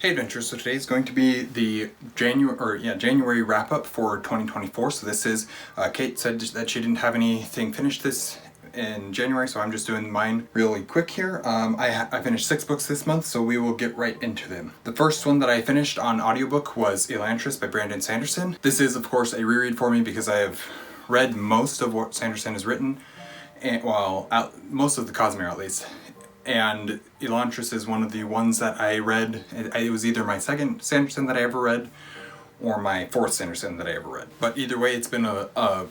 Hey Adventurers, so today is going to be the January wrap-up for 2024. So this is, Kate said that she didn't have anything finished this in January, so I'm just doing mine really quick here. I finished 6 books this month, so we will get right into them. The first one that I finished on audiobook was Elantris by Brandon Sanderson. This is, of course, a reread for me because I have read most of what Sanderson has written, and, most of the Cosmere at least. And Elantris is one of the ones that I read. It was either my second Sanderson that I ever read or my fourth Sanderson that I ever read. But either way, it's been a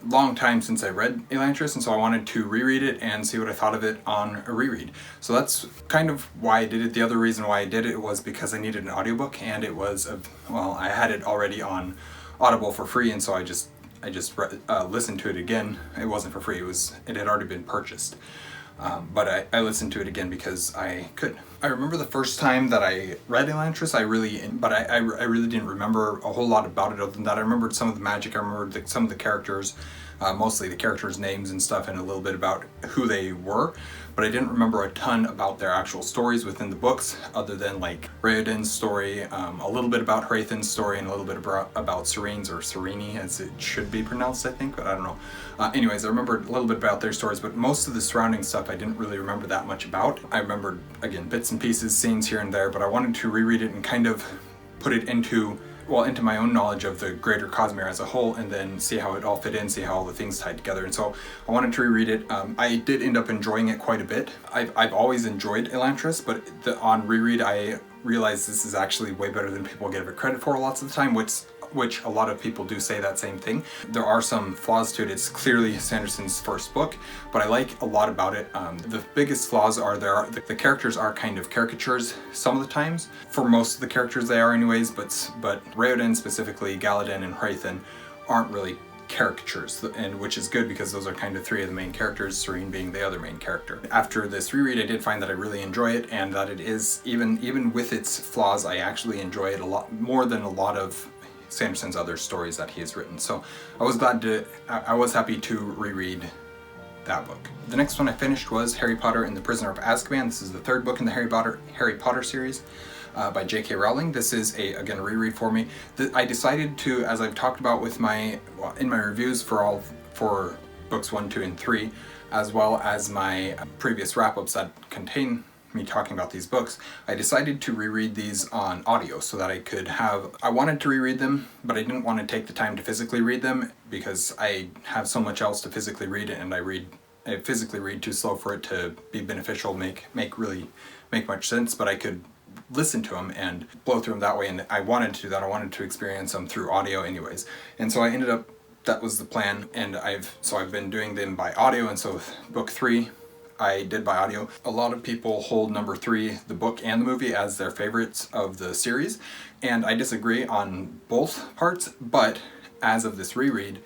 long time since I read Elantris, and so I wanted to reread it and see what I thought of it on a reread. So that's kind of why I did it. The other reason why I did it was because I needed an audiobook, and it was, I had it already on Audible for free, and so I just listened to it again. It wasn't for free, it had already been purchased. But I listened to it again because I could. I remember the first time that I read Elantris, I really didn't remember a whole lot about it other than that. I remembered some of the magic, I remembered some of the characters, mostly the characters' names and stuff, and a little bit about who they were, but I didn't remember a ton about their actual stories within the books, other than like Raoden's story, a little bit about Hrathen's story, and a little bit about Serene's, or Serene as it should be pronounced, I think, but I don't know. Anyways, I remembered a little bit about their stories, but most of the surrounding stuff I didn't really remember that much about. I remembered, again, bits and pieces, scenes here and there, but I wanted to reread it and kind of put it into my own knowledge of the greater Cosmere as a whole, and then see how it all fit in, see how all the things tied together. And so I wanted to reread it. I did end up enjoying it quite a bit. I've always enjoyed Elantris, but on reread I realized this is actually way better than people give it credit for lots of the time, which a lot of people do say that same thing. There are some flaws to it. It's clearly Sanderson's first book, but I like a lot about it. The biggest flaws are the characters are kind of caricatures some of the times. For most of the characters they are anyways, but Raoden, specifically Galladon and Hrathen, aren't really caricatures, and which is good because those are kind of 3 of the main characters, Serene being the other main character. After this reread, I did find that I really enjoy it, and that it is, even with its flaws, I actually enjoy it a lot more than a lot of Sanderson's other stories that he has written. So I was happy to reread that book. The next one I finished was Harry Potter and the Prisoner of Azkaban. This is the 3rd book in the Harry Potter series by J.K. Rowling. This is again a reread for me. I decided to, as I've talked about in my reviews for books 1, 2, and 3, as well as my previous wrap-ups that contain me talking about these books, I decided to reread these on audio so that I wanted to reread them, but I didn't want to take the time to physically read them because I have so much else to physically read, and I physically read too slow for it to be beneficial, make much sense, but I could listen to them and blow through them that way, and I wanted to do that. I wanted to experience them through audio anyways, and so I ended up, that was the plan, and I've been doing them by audio, and so with book 3, I did by audio. A lot of people hold number 3, the book and the movie, as their favorites of the series, and I disagree on both parts, but as of this reread,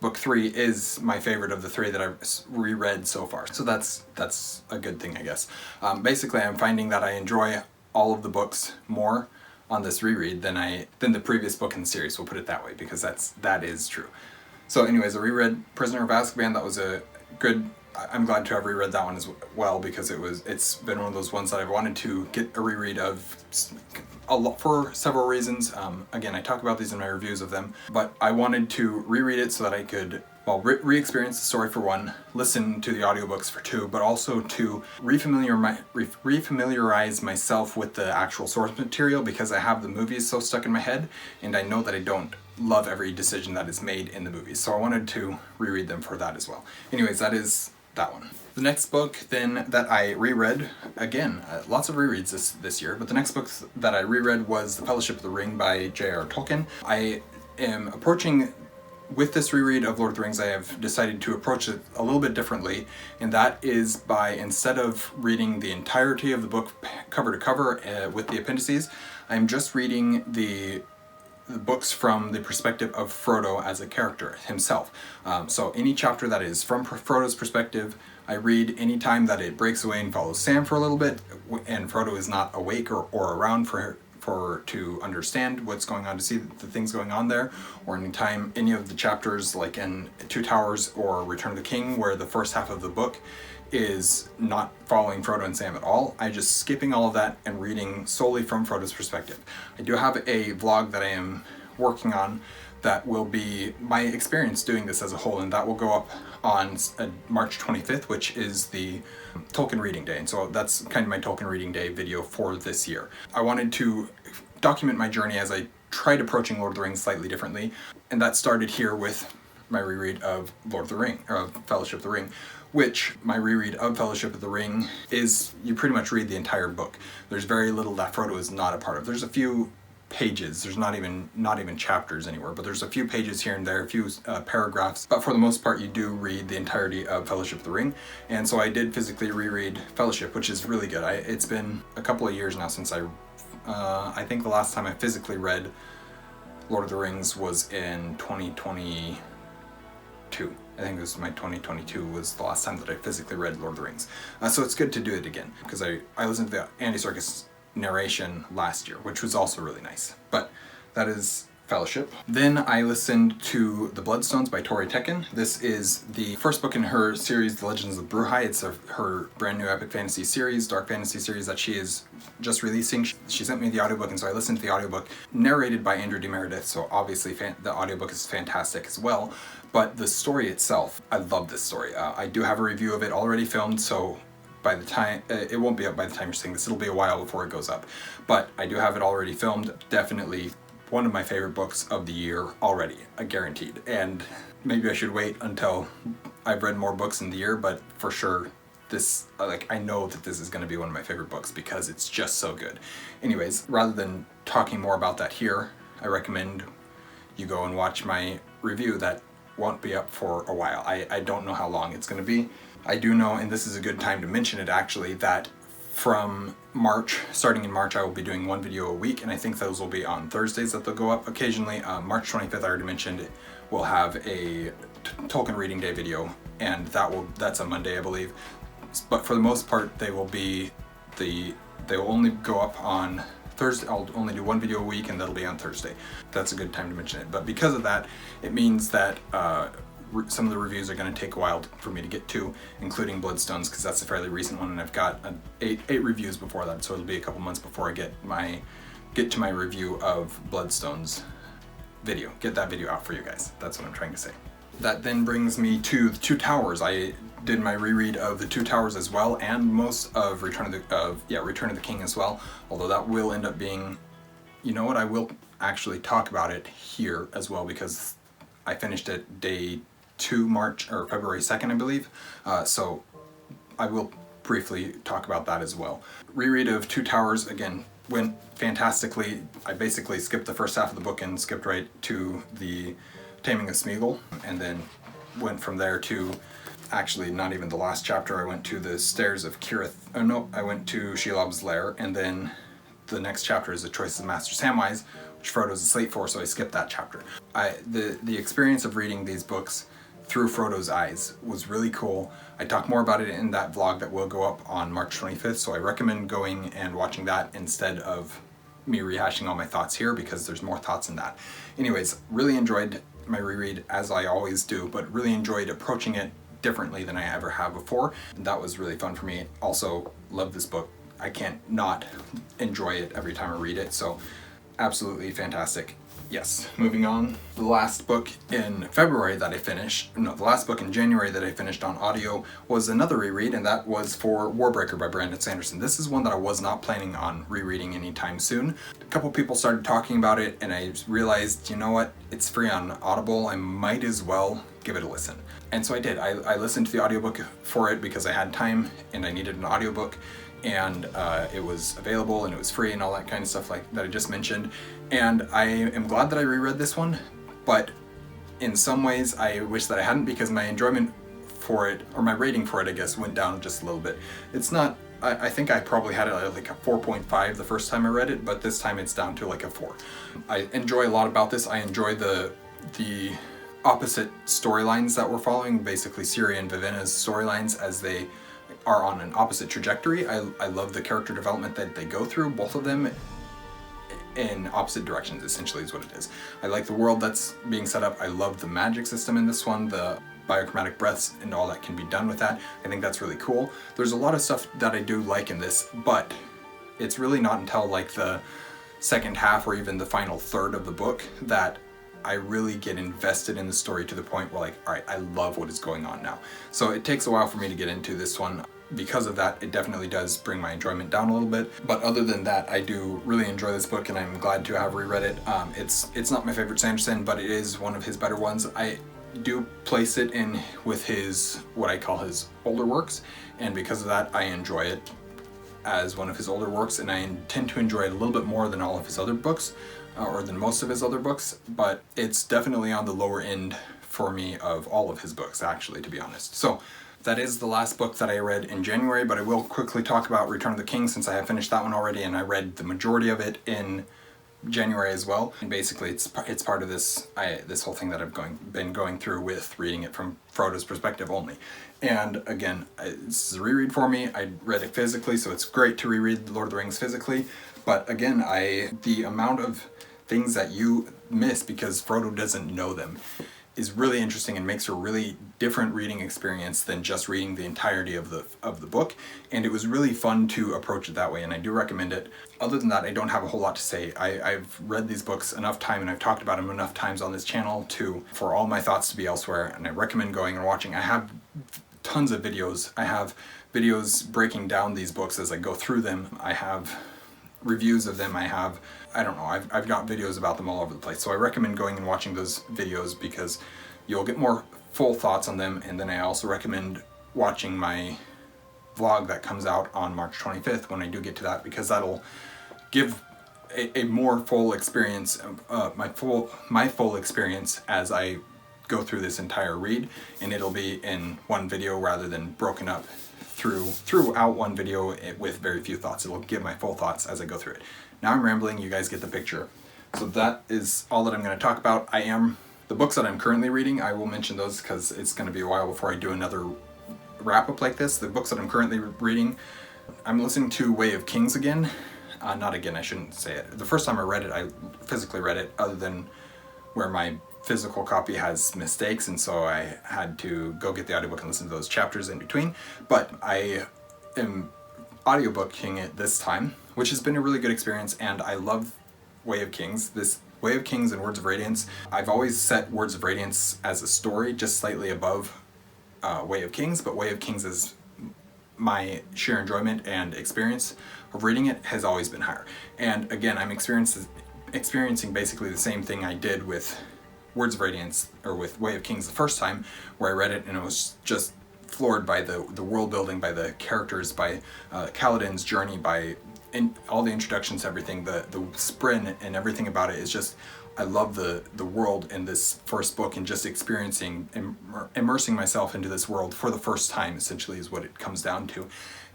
book 3 is my favorite of the 3 that I've reread so far. So that's a good thing, I guess. Basically, I'm finding that I enjoy all of the books more on this reread than the previous book in the series, we'll put it that way, because that is true. So anyways, I reread Prisoner of Azkaban. That was I'm glad to have reread that one as well, because it's been one of those ones that I've wanted to get a reread of a lot for several reasons. Again, I talk about these in my reviews of them, but I wanted to reread it so that I could, re-experience the story for 1, listen to the audiobooks for 2, but also to refamiliarize myself with the actual source material, because I have the movies so stuck in my head, and I know that I don't love every decision that is made in the movies, so I wanted to reread them for that as well. Anyways, that is that one. The next book then that I reread, again, lots of rereads this year, but the next book that I reread was The Fellowship of the Ring by J.R. Tolkien. I am approaching, with this reread of Lord of the Rings, I have decided to approach it a little bit differently, and that is by, instead of reading the entirety of the book cover to cover with the appendices, I'm just reading the books from the perspective of Frodo as a character himself. So any chapter that is from Frodo's perspective, I read any time that it breaks away and follows Sam for a little bit, and Frodo is not awake or around to understand what's going on, to see the things going on there, or anytime any of the chapters like in Two Towers or Return of the King, where the first half of the book is not following Frodo and Sam at all. I just skipping all of that and reading solely from Frodo's perspective. I do have a vlog that I am working on that will be my experience doing this as a whole, and that will go up on March 25th, which is the Tolkien Reading Day. And so that's kind of my Tolkien Reading Day video for this year. I wanted to document my journey as I tried approaching Lord of the Rings slightly differently, and that started here with my reread of Lord of the Ring, or Fellowship of the Ring, which my reread of Fellowship of the Ring is, you pretty much read the entire book. There's very little that Frodo is not a part of. There's a few pages, there's not even chapters anywhere, but there's a few pages here and there, a few paragraphs, but for the most part you do read the entirety of Fellowship of the Ring. And so I did physically reread Fellowship, which is really good. It's been a couple of years now since I think the last time I physically read Lord of the Rings was in 2022. I think it was my 2022 was the last time that I physically read Lord of the Rings. So it's good to do it again, because I listened to the Andy Serkis narration last year, which was also really nice. But that is Fellowship. Then I listened to The Bloodstones by Tori Tekken. This is the first book in her series, The Legends of Bruhai. It's her brand new epic fantasy series, dark fantasy series that she is just releasing. She sent me the audiobook, and so I listened to the audiobook, narrated by Andrew D. Meredith, so obviously the audiobook is fantastic as well. But the story itself, I love this story. I do have a review of it already filmed, so by the time, it won't be up by the time you're seeing this, it'll be a while before it goes up. But I do have it already filmed. Definitely one of my favorite books of the year already, guaranteed. And maybe I should wait until I've read more books in the year, but for sure, this, I know that this is going to be one of my favorite books because it's just so good. Anyways, rather than talking more about that here, I recommend you go and watch my review that won't be up for a while. I don't know how long it's going to be. I do know, and this is a good time to mention it actually, that from March, starting in March, I will be doing one video a week, and I think those will be on Thursdays that they'll go up occasionally. March 25th, I already mentioned, we'll have a Tolkien Reading Day video, and that's a Monday, I believe. But for the most part, they will only go up on Thursday. I'll only do one video a week, and that'll be on Thursday. That's a good time to mention it. But because of that, it means that some of the reviews are going to take a while for me to get to, including Bloodstones, because that's a fairly recent one, and I've got eight reviews before that, so it'll be a couple months before I get to my review of Bloodstones video. Get that video out for you guys. That's what I'm trying to say. That then brings me to The Two Towers. I did my reread of The Two Towers as well, and most of Return of the King as well, although that will end up being, you know what, I will actually talk about it here as well, because I finished it day 2, February 2nd, I believe. So I will briefly talk about that as well. Reread of Two Towers, again, went fantastically. I basically skipped the first half of the book and skipped right to the Taming of Smeagol, and then went from there to, actually not even the last chapter, I went to the Stairs of Kirith. Oh no, I went to Shelob's Lair, and then the next chapter is The Choice of Master Samwise, which Frodo's asleep for, so I skipped that chapter. The experience of reading these books through Frodo's eyes was really cool. I talk more about it in that vlog that will go up on March 25th, so I recommend going and watching that instead of me rehashing all my thoughts here, because there's more thoughts in that. Anyways, really enjoyed my reread, as I always do, but really enjoyed approaching it differently than I ever have before. That was really fun for me. Also, love this book. I can't not enjoy it every time I read it, so absolutely fantastic. Yes, moving on. The last book in February that I finished, no, the last book in January that I finished on audio was another reread, and that was for Warbreaker by Brandon Sanderson. This is one that I was not planning on rereading anytime soon. A couple people started talking about it, and I realized, you know what, it's free on Audible, I might as well give it a listen. And so I did. I listened to the audiobook for it because I had time and I needed an audiobook, and it was available and it was free and all that kind of stuff like that I just mentioned. And I am glad that I reread this one, but in some ways I wish that I hadn't, because my enjoyment for it, or my rating for it, I guess, went down just a little bit. It's not, I think I probably had it at like a 4.5 the first time I read it, but this time it's down to like a 4. I enjoy a lot about this. I enjoy the opposite storylines that we're following, basically Ciri and Vivenna's storylines, as they are on an opposite trajectory. I love the character development that they go through, both of them in opposite directions, essentially is what it is. I like the world that's being set up. I love the magic system in this one. biochromatic breaths and all that can be done with that. I think that's really cool. There's a lot of stuff that I do like in this, but it's really not until like the second half or even the final third of the book that I really get invested in the story to the point where like, all right, I love what is going on now. So it takes a while for me to get into this one. Because of that, it definitely does bring my enjoyment down a little bit. But other than that, I do really enjoy this book and I'm glad to have reread it. It's not my favorite Sanderson, but it is one of his better ones. I do place it in with his, what I call his older works. And because of that, I enjoy it as one of his older works, and I tend to enjoy it a little bit more than all of his other books, or than most of his other books, but it's definitely on the lower end for me of all of his books, actually, to be honest. So that is the last book that I read in January, but I will quickly talk about Return of the King since I have finished that one already, and I read the majority of it in January as well. And basically it's part of this whole thing that I've been going through with reading it from Frodo's perspective only. And again, this is a reread for me. I read it physically, so it's great to reread Lord of the Rings physically. But again, the amount of things that you miss because Frodo doesn't know them is really interesting and makes a really different reading experience than just reading the entirety of the book. And it was really fun to approach it that way, and I do recommend it. Other than that, I don't have a whole lot to say. I've read these books enough time and I've talked about them enough times on this channel for all my thoughts to be elsewhere, and I recommend going and watching. I have tons of videos. I have videos breaking down these books as I go through them. I have reviews of them. I've got videos about them all over the place. So I recommend going and watching those videos because you'll get more full thoughts on them. And then I also recommend watching my vlog that comes out on March 25th when I do get to that, because that'll give a more full experience, my full experience as I go through this entire read, and it'll be in one video rather than broken up throughout one video with very few thoughts. It'll give my full thoughts as I go through it. Now I'm rambling, you guys get the picture. So that is all that I'm going to talk about. The books that I'm currently reading, I will mention those because it's going to be a while before I do another wrap-up like this. The books that I'm currently reading, I'm listening to Way of Kings again. Not again, I shouldn't say it. The first time I read it, I physically read it, other than where my physical copy has mistakes, and so I had to go get the audiobook and listen to those chapters in between. But I am audiobooking it this time, which has been a really good experience, and I love Way of Kings. This Way of Kings and Words of Radiance, I've always set Words of Radiance as a story just slightly above Way of Kings, but Way of Kings is my sheer enjoyment and experience of reading it has always been higher. And again, I'm experiencing basically the same thing I did with Words of Radiance, or with Way of Kings the first time, where I read it and it was just floored by the world building, by the characters, by Kaladin's journey, by all the introductions, everything, the sprint and everything about it is just, I love the world in this first book, and just immersing myself into this world for the first time, essentially, is what it comes down to.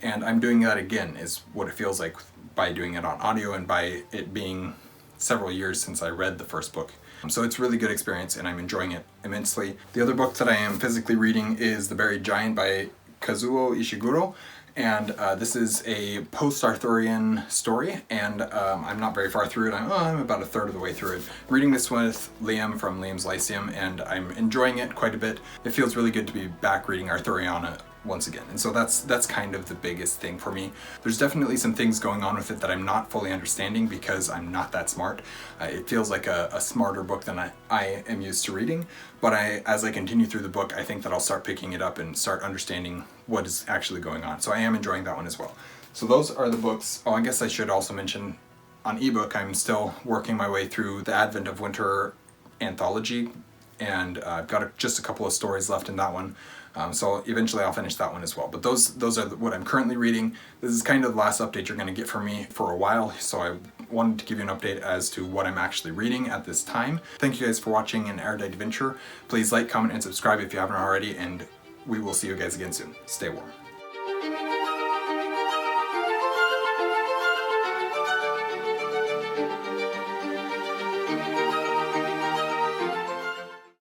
And I'm doing that again, is what it feels like, by doing it on audio and by it being several years since I read the first book. So it's a really good experience and I'm enjoying it immensely. The other book that I am physically reading is The Buried Giant by Kazuo Ishiguro. And this is a post-Arthurian story, and I'm not very far through it. I'm about a third of the way through it. Reading this one with Liam from Liam's Lyceum, and I'm enjoying it quite a bit. It feels really good to be back reading Arthuriana once again, and so that's kind of the biggest thing for me. There's definitely some things going on with it that I'm not fully understanding because I'm not that smart. It feels like a smarter book than I am used to reading, but as I continue through the book, I think that I'll start picking it up and start understanding what is actually going on. So I am enjoying that one as well. So those are the books. Oh, I guess I should also mention, on ebook, I'm still working my way through the Advent of Winter anthology, and I've got just a couple of stories left in that one. So eventually I'll finish that one as well. But those are what I'm currently reading. This is kind of the last update you're going to get from me for a while, so I wanted to give you an update as to what I'm actually reading at this time. Thank you guys for watching an Erudite adventure. Please like, comment, and subscribe if you haven't already, and we will see you guys again soon. Stay warm.